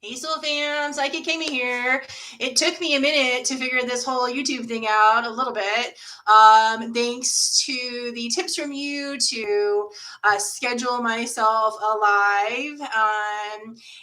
Hey Soul fam, Psychic Amy here. It took me a minute to figure this whole YouTube thing out a little bit. Thanks to the tips from you to schedule myself alive.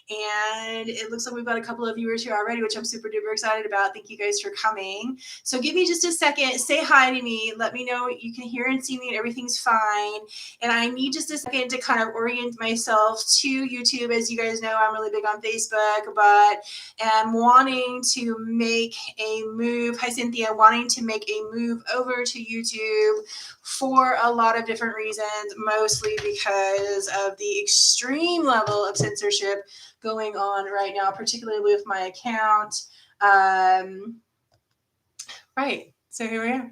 And it looks like we've got a couple of viewers here already, which I'm super duper excited about. Thank you guys for coming. So give me just a second, say hi to me, let me know you can hear and see me and everything's fine. And I need just a second to kind of orient myself to YouTube. As you guys know, I'm really big on Facebook, but am wanting to make a move. Hi, Cynthia. Wanting to make a move over to YouTube for a lot of different reasons, mostly because of the extreme level of censorship going on right now, particularly with my account. Right. So here we are.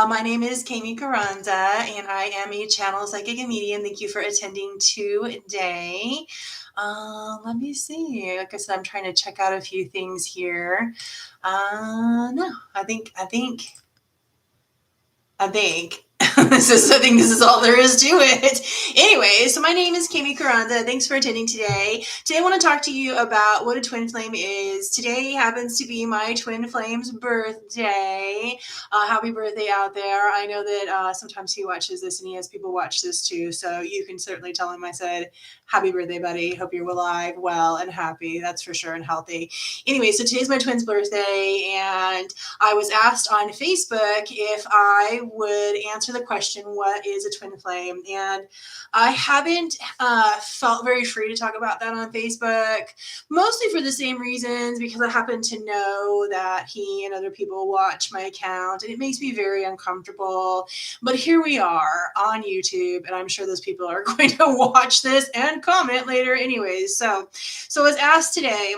My name is Kami Carranza, and I am a channel psychic and medium. Thank you for attending today. Let me see. Like I said, I'm trying to check out a few things here. No, I think I think this is all there is to it. Anyway, so my name is Kami Carranza. Thanks for attending today. Today I want to talk to you about what a twin flame is. Today happens to be my twin flame's birthday. Happy birthday out there. I know that sometimes he watches this and he has people watch this too, so you can certainly tell him I said, happy birthday, buddy. Hope you're alive, well, and happy. That's for sure, and healthy. Anyway, so today's my twin's birthday, and I was asked on Facebook if I would answer the question, what is a twin flame? And I haven't felt very free to talk about that on Facebook, mostly for the same reasons, because I happen to know that he and other people watch my account, and it makes me very uncomfortable. But here we are on YouTube, and I'm sure those people are going to watch this and comment later anyways. So I was asked today,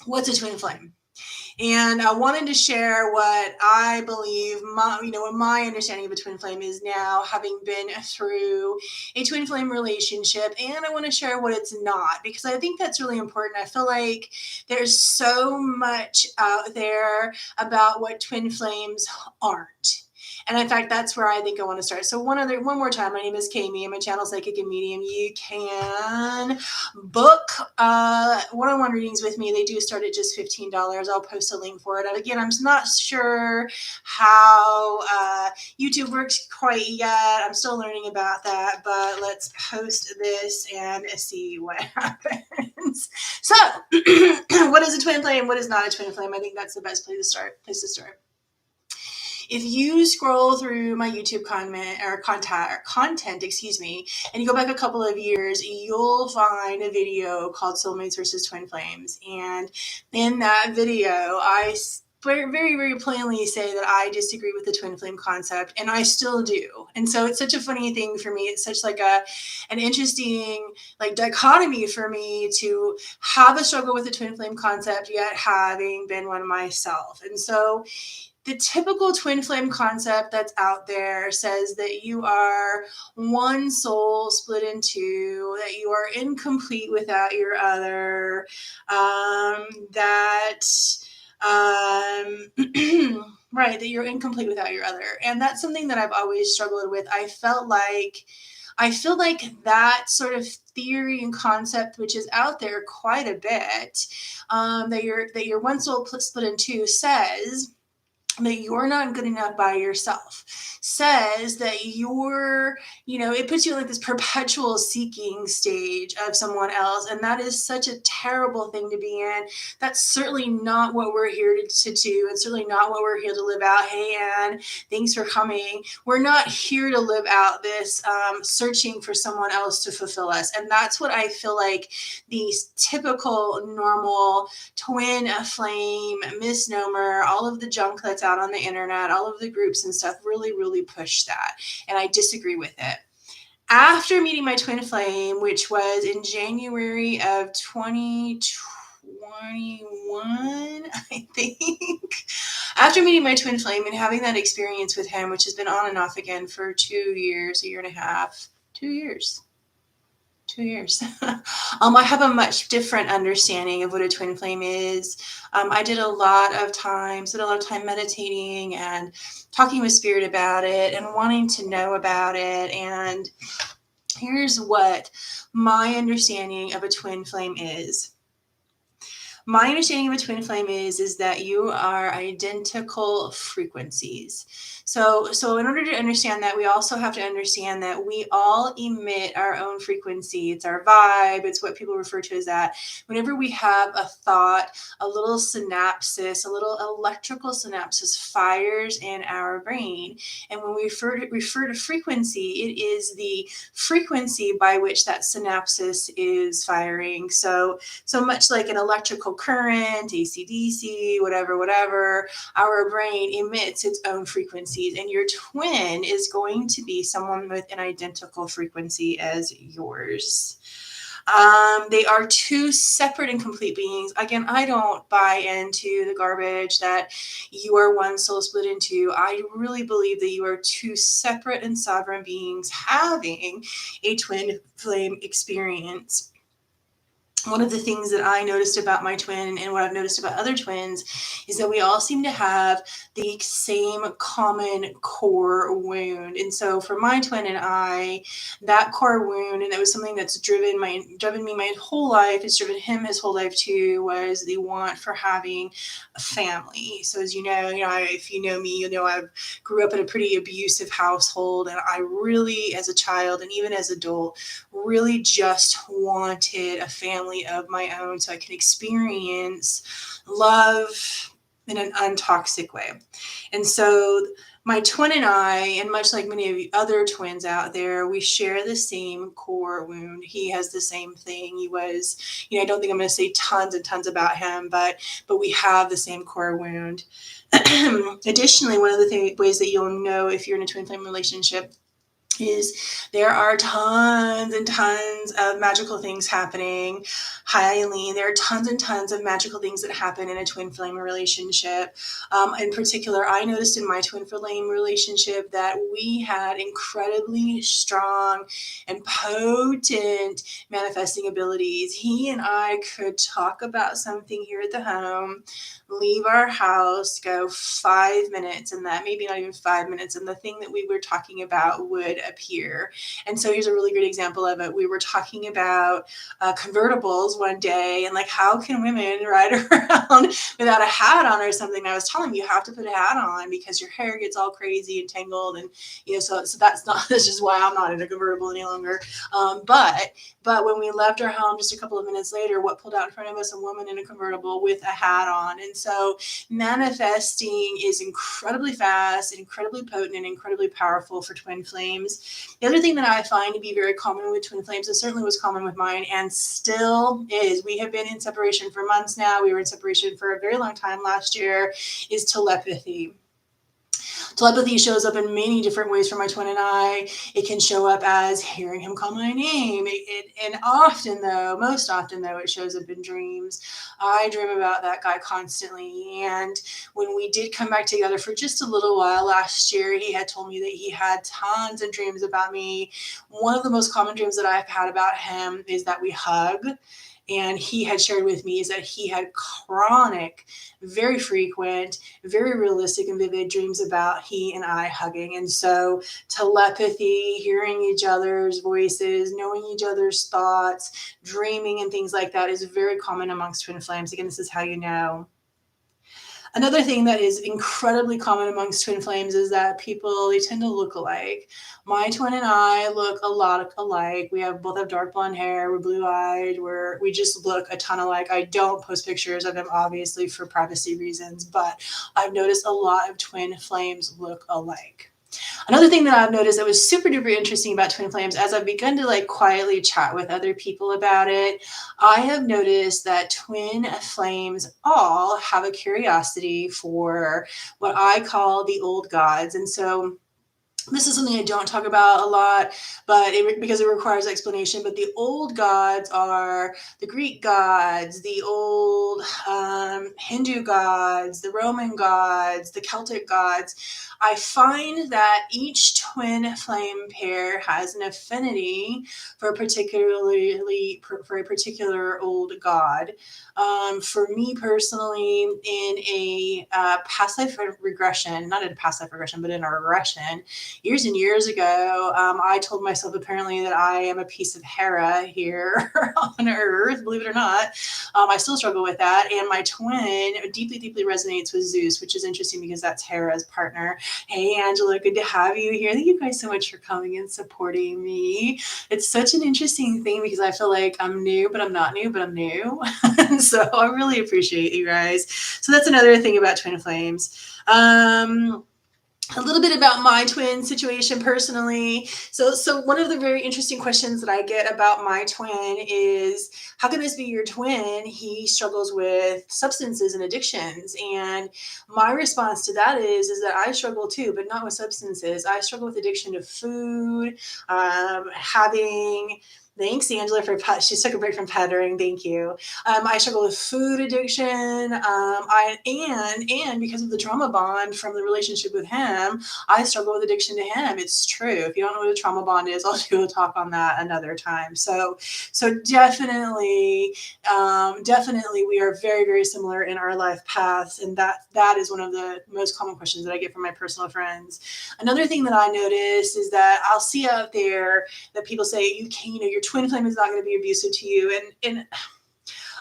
what's a twin flame? And I wanted to share what I believe, what my understanding of a twin flame is now, having been through a twin flame relationship. And I want to share what it's not, because I think that's really important. I feel like there's so much out there about what twin flames aren't. And in fact, that's where I think I want to start. So one more time, my name is Kami. I'm a channel psychic and medium. You can book one-on-one readings with me. They do start at just $15. I'll post a link for it. And again, I'm not sure how YouTube works quite yet. I'm still learning about that, but let's post this and see what happens. So what is a twin flame? What is not a twin flame? I think that's the best place to start. If you scroll through my YouTube content, and you go back a couple of years, you'll find a video called Soulmates versus Twin Flames. And in that video, I very, very plainly say that I disagree with the twin flame concept, and I still do. And so it's such a funny thing for me. It's such like an interesting dichotomy for me to have a struggle with the twin flame concept, yet having been one myself. And so the typical twin flame concept that's out there says that you are one soul split in two, that you are incomplete without your other, right, that you're incomplete without your other. And that's something that I've always struggled with. I feel like that sort of theory and concept, which is out there quite a bit, that your one soul split in two, says that you're not good enough by yourself, says that it puts you in like this perpetual seeking stage of someone else. And that is such a terrible thing to be in. That's certainly not what we're here to do, and certainly not what we're here to live out. Hey, Anne, thanks for coming. We're not here to live out this searching for someone else to fulfill us. And that's what I feel like these typical normal twin flame misnomer, all of the junk that's out on the internet, all of the groups and stuff really push that. And I disagree with it. After meeting my twin flame, which was in January of 2021, I think, after meeting my twin flame and having that experience with him, which has been on and off again for 2 years, a year and a half, 2 years. 2 years. I have a much different understanding of what a twin flame is. I did a lot of time meditating and talking with spirit about it and wanting to know about it. And here's what my understanding of a twin flame is. My understanding of a twin flame is that you are identical frequencies. So in order to understand that, we also have to understand that we all emit our own frequency. It's our vibe. It's what people refer to as that. Whenever we have a thought, a little synapsis, a little electrical synapsis fires in our brain. And when we refer to frequency, it is the frequency by which that synapsis is firing. So much like an electrical current, AC/DC, whatever, our brain emits its own frequencies, and your twin is going to be someone with an identical frequency as yours. They are two separate and complete beings. Again, I don't buy into the garbage that you are one soul split in two. I really believe that you are two separate and sovereign beings having a twin flame experience. One of the things that I noticed about my twin and what I've noticed about other twins is that we all seem to have the same common core wound. And so for my twin and I, that core wound, and it was something that's driven me my whole life, it's driven him his whole life too, was the want for having a family. So as if you know me, I grew up in a pretty abusive household, and I really, as a child and even as an adult, really just wanted a family of my own so I could experience love in an untoxic way. And so my twin and I, and much like many of the other twins out there, we share the same core wound. He has the same thing. He was, I don't think I'm going to say tons and tons about him, but we have the same core wound. Additionally, one of the ways that you'll know if you're in a twin flame relationship is there are tons and tons of magical things happening. Hi, Eileen. There are tons and tons of magical things that happen in a twin flame relationship. In particular, I noticed in my twin flame relationship that we had incredibly strong and potent manifesting abilities. He and I could talk about something here at the home, leave our house, go 5 minutes, and that maybe not even 5 minutes, and the thing that we were talking about would appear. And so here's a really great example of it. We were talking about convertibles one day, and like, how can women ride around without a hat on or something? And I was telling him, you have to put a hat on because your hair gets all crazy and tangled, and so that's just why I'm not in a convertible any longer. But when we left our home just a couple of minutes later, what pulled out in front of us? A woman in a convertible with a hat on. And so manifesting is incredibly fast, incredibly potent, and incredibly powerful for twin flames. The other thing that I find to be very common with twin flames, and certainly was common with mine and still is, we have been in separation for months now. We were in separation for a very long time last year, is telepathy. Telepathy shows up in many different ways for my twin and I. It can show up as hearing him call my name. And most often though, it shows up in dreams. I dream about that guy constantly. And when we did come back together for just a little while last year, he had told me that he had tons of dreams about me. One of the most common dreams that I've had about him is that we hug. And he had shared with me is that he had chronic, very frequent, very realistic and vivid dreams about he and I hugging. And so telepathy, hearing each other's voices, knowing each other's thoughts, dreaming and things like that is very common amongst twin flames. Again, this is how you know. Another thing that is incredibly common amongst twin flames is that they tend to look alike. My twin and I look a lot alike. We both have dark blonde hair. We're blue-eyed. We just look a ton alike. I don't post pictures of them, obviously, for privacy reasons, but I've noticed a lot of twin flames look alike. Another thing that I've noticed that was super duper interesting about twin flames, as I've begun to quietly chat with other people about it, I have noticed that twin flames all have a curiosity for what I call the old gods. And so this is something I don't talk about a lot, because it requires explanation. But the old gods are the Greek gods, the old Hindu gods, the Roman gods, the Celtic gods. I find that each twin flame pair has an affinity for a particular old god. For me personally, in a passive regression, not in a passive regression, but in a regression, years and years ago, I told myself apparently that I am a piece of Hera here on Earth, believe it or not. I still struggle with that. And my twin deeply, deeply resonates with Zeus, which is interesting because that's Hera's partner. Hey, Angela, good to have you here. Thank you guys so much for coming and supporting me. It's such an interesting thing because I feel like I'm new, but I'm not new, but I'm new. So I really appreciate you guys. So that's another thing about twin flames. A little bit about my twin situation personally. So one of the very interesting questions that I get about my twin is, how can this be your twin? He struggles with substances and addictions. And my response to that is that I struggle too, but not with substances. I struggle with addiction to food, having. Thanks, Angela, for she took a break from pattering. Thank you. I struggle with food addiction. And because of the trauma bond from the relationship with him, I struggle with addiction to him. It's true. If you don't know what a trauma bond is, I'll do a talk on that another time. So definitely, we are very, very similar in our life paths, and that is one of the most common questions that I get from my personal friends. Another thing that I notice is that I'll see out there that people say, your twin flame is not going to be abusive to you, and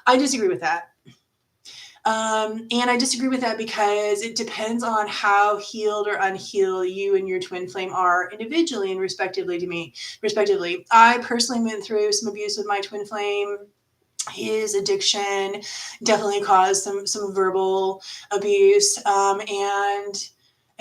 I disagree with that. And I disagree with that because it depends on how healed or unhealed you and your twin flame are individually and respectively. I personally went through some abuse with my twin flame. His addiction definitely caused some verbal abuse,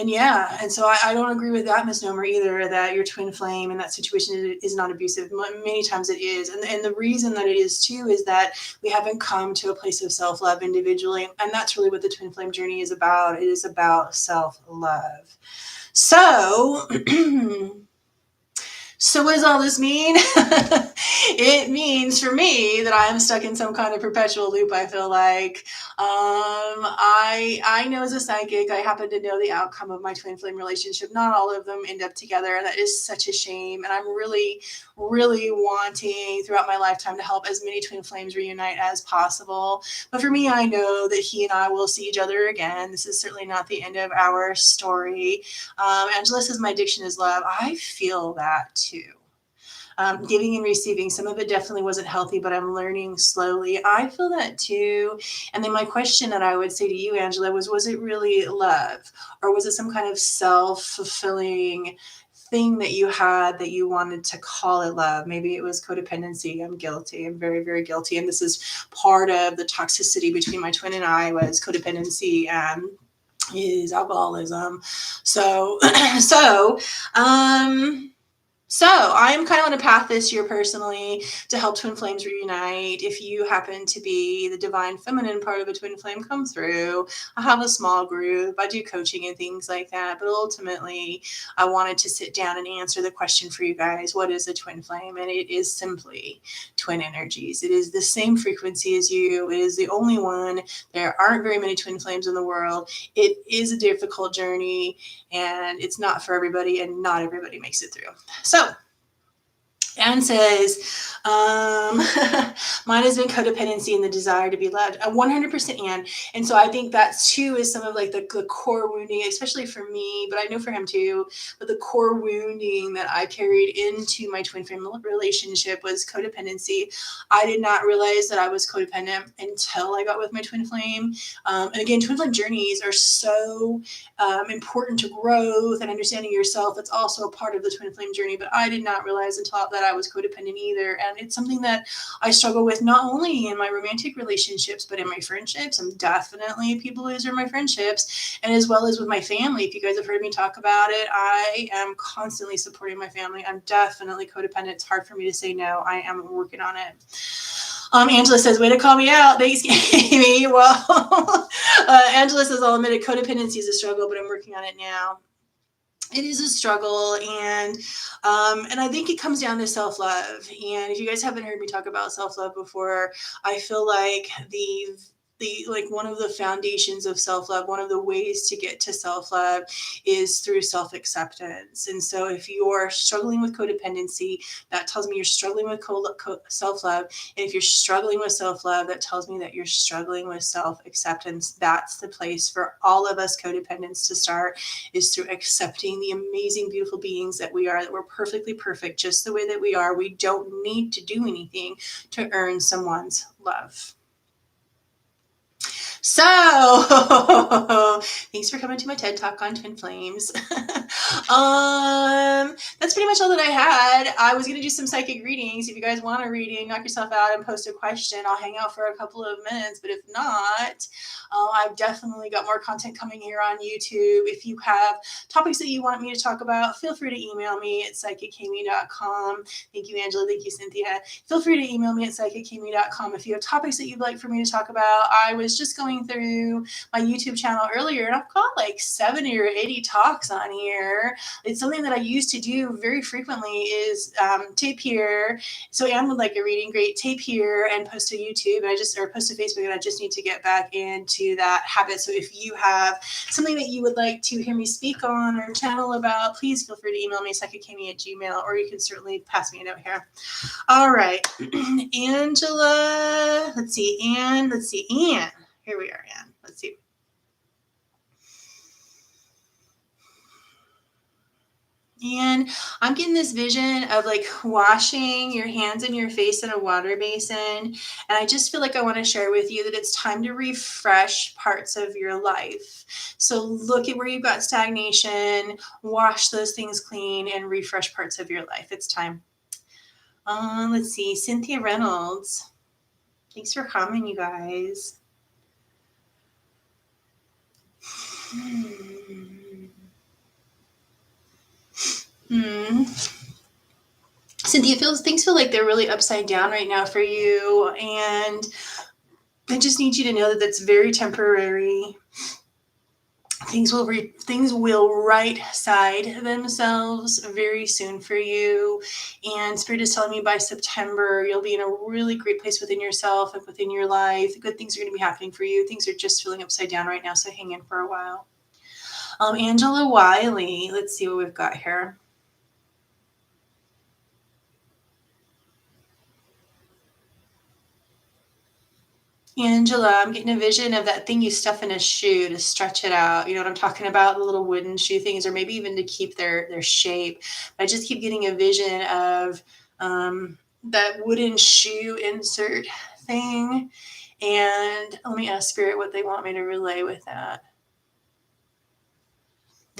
and so I don't agree with that misnomer either, that your twin flame in that situation is not abusive. Many times it is. And the reason that it is too is that we haven't come to a place of self-love individually. And that's really what the twin flame journey is about. It is about self-love. So So what does all this mean? It means for me that I am stuck in some kind of perpetual loop, I feel like. I know as a psychic, I happen to know the outcome of my twin flame relationship. Not all of them end up together, and that is such a shame. And I'm really, really wanting throughout my lifetime to help as many twin flames reunite as possible. But for me, I know that he and I will see each other again. This is certainly not the end of our story. Angela says my addiction is love. I feel that too. Giving and receiving, some of it definitely wasn't healthy, but I'm learning slowly. I feel that too. And then my question that I would say to you, Angela, was it really love? Or was it some kind of self-fulfilling thing that you had that you wanted to call it love? Maybe it was codependency. I'm guilty. I'm very, very guilty. And this is part of the toxicity between my twin and I, was codependency and is alcoholism. So, so I am kind of on a path this year personally to help twin flames reunite. If you happen to be the divine feminine part of a twin flame, come through. I have a small group. I do coaching and things like that. But ultimately, I wanted to sit down and answer the question for you guys. What is a twin flame? And it is simply twin energies. It is the same frequency as you. It is the only one. There aren't very many twin flames in the world. It is a difficult journey, and it's not for everybody, and not everybody makes it through. So Anne says, mine has been codependency and the desire to be loved. 100% Anne. And so I think that too is some of like the core wounding, especially for me, but I know for him too, but the core wounding that I carried into my twin flame relationship was codependency. I did not realize that I was codependent until I got with my twin flame. And again, twin flame journeys are so important to growth and understanding yourself. It's also a part of the twin flame journey, but I did not realize until that I was codependent either. And it's something that I struggle with not only in my romantic relationships, but in my friendships. I'm definitely a people pleaser in my friendships, and as well as with my family. If you guys have heard me talk about it, I am constantly supporting my family. I'm definitely codependent. It's hard for me to say no. I am working on it. Angela says, way to call me out. Thanks, Amy. Well, Angela says, I'll admit it, codependency is a struggle, but I'm working on it now. It is a struggle, and I think it comes down to self-love. And if you guys haven't heard me talk about self-love before, I feel like one of the foundations of self-love, one of the ways to get to self-love is through self-acceptance. And so if you're struggling with codependency, that tells me you're struggling with self-love. And if you're struggling with self-love, that tells me that you're struggling with self-acceptance. That's the place for all of us codependents to start, is through accepting the amazing, beautiful beings that we are, that we're perfectly perfect just the way that we are. We don't need to do anything to earn someone's love. So, thanks for coming to my TED Talk on twin flames. That's pretty much all that I had. I was gonna do some psychic readings. If you guys want a reading, knock yourself out and post a question. I'll hang out for a couple of minutes. But if not, I've definitely got more content coming here on YouTube. If you have topics that you want me to talk about, feel free to email me at psychickamy.com. Thank you, Angela. Thank you, Cynthia. Feel free to email me at psychickamy.com if you have topics that you'd like for me to talk about. I was just going through my YouTube channel earlier, and I've got like 70 or 80 talks on here. It's something that I used to do very frequently is tape here. So Anne would like a reading, great, tape here and post to YouTube, and or post to Facebook, and I just need to get back into that habit. So if you have something that you would like to hear me speak on or channel about, please feel free to email me, psychickamy@gmail.com, or you can certainly pass me a note here. All right. Angela, let's see, Anne. Here we are, Anne. Let's see. And I'm getting this vision of like washing your hands and your face in a water basin. And I just feel like I want to share with you that it's time to refresh parts of your life. So look at where you've got stagnation, wash those things clean, and refresh parts of your life. It's time. Let's see, Cynthia Reynolds. Thanks for coming, you guys. Cynthia, things feel like they're really upside down right now for you, and I just need you to know that that's very temporary. Things will right side themselves very soon for you, and Spirit is telling me by September you'll be in a really great place within yourself and within your life. Good things are going to be happening for you. Things are just feeling upside down right now, so hang in for a while. Angela Wiley, let's see what we've got here. Angela, I'm getting a vision of that thing you stuff in a shoe to stretch it out. You know what I'm talking about? The little wooden shoe things, or maybe even to keep their shape. I just keep getting a vision of that wooden shoe insert thing. And let me ask Spirit what they want me to relay with that.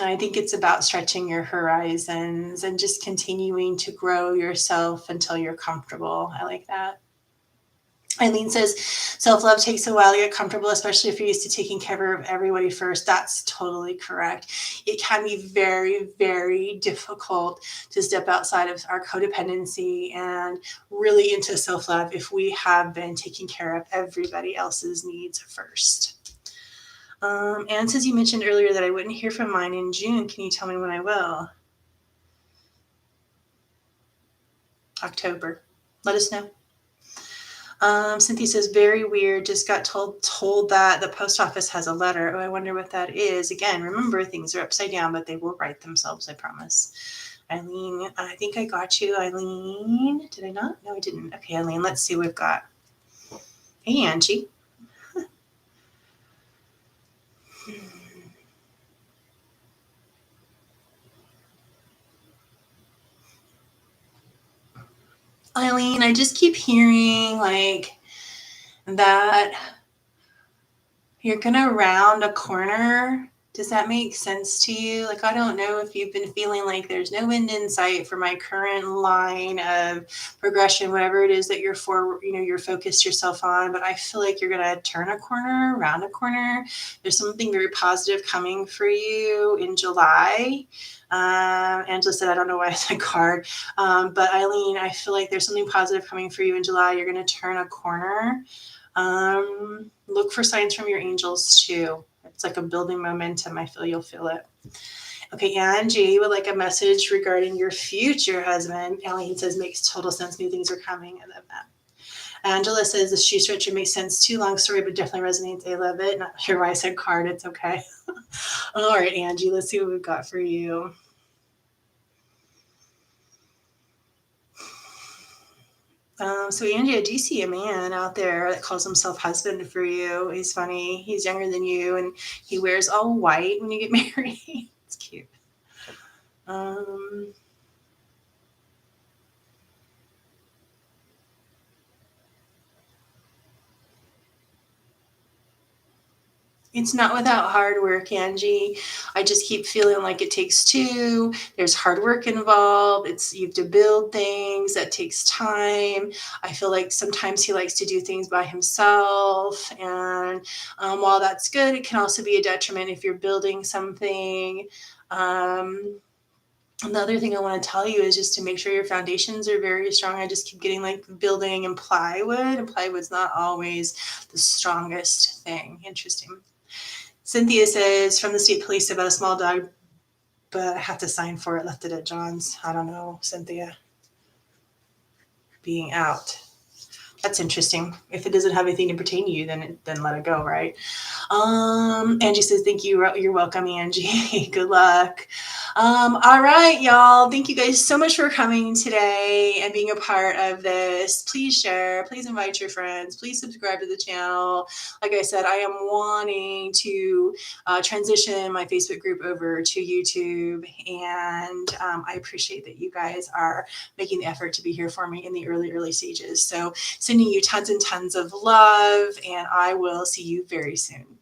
I think it's about stretching your horizons and just continuing to grow yourself until you're comfortable. I like that. Eileen says self-love takes a while to get comfortable, especially if you're used to taking care of everybody first. That's totally correct. It can be very, very difficult to step outside of our codependency and really into self-love if we have been taking care of everybody else's needs first. Anne says you mentioned earlier that I wouldn't hear from mine in June. Can you tell me when I will? October. Let us know. Cynthia says, very weird. Just got told that the post office has a letter. Oh, I wonder what that is. Again, remember, things are upside down, but they will right themselves, I promise. Eileen, I think I got you, Eileen. Did I not? No, I didn't. Okay, Eileen, let's see what we've got. Hey, Angie. Eileen, I just keep hearing like that you're gonna round a corner. Does that make sense to you? Like, I don't know if you've been feeling like there's no end in sight for my current line of progression, whatever it is that you're focused yourself on, but I feel like you're gonna turn a corner, round a corner. There's something very positive coming for you in July. Angela said, I don't know why I said card. But Eileen, I feel like there's something positive coming for you in July. You're going to turn a corner. Look for signs from your angels too. It's like a building momentum. I feel you'll feel it. Okay, Angie would like a message regarding your future husband. Eileen says, makes total sense. New things are coming. I love that. Angela says the shoe stretcher makes sense too. Long story, but definitely resonates. I love it. Not sure why I said card. It's okay. All right, Angie, let's see what we've got for you. So Angie, I do see a man out there that calls himself husband for you. He's funny. He's younger than you, and he wears all white when you get married. It's cute. It's not without hard work, Angie. I just keep feeling like it takes two. There's hard work involved. It's you have to build things that takes time. I feel like sometimes he likes to do things by himself, and while that's good, it can also be a detriment if you're building something. Um, Another thing I want to tell you is just to make sure your foundations are very strong. I just keep getting like building and plywood's not always the strongest thing. Interesting. Cynthia says from the state police about a small dog, but I have to sign for it. Left it at John's. I don't know, Cynthia. Being out. That's interesting. If it doesn't have anything to pertain to you, then let it go, right? Angie says, thank you. You're welcome, Angie. Good luck. All right, y'all. Thank you guys so much for coming today and being a part of this. Please share. Please invite your friends. Please subscribe to the channel. Like I said, I am wanting to transition my Facebook group over to YouTube, and I appreciate that you guys are making the effort to be here for me in the early stages. So sending you tons and tons of love, and I will see you very soon.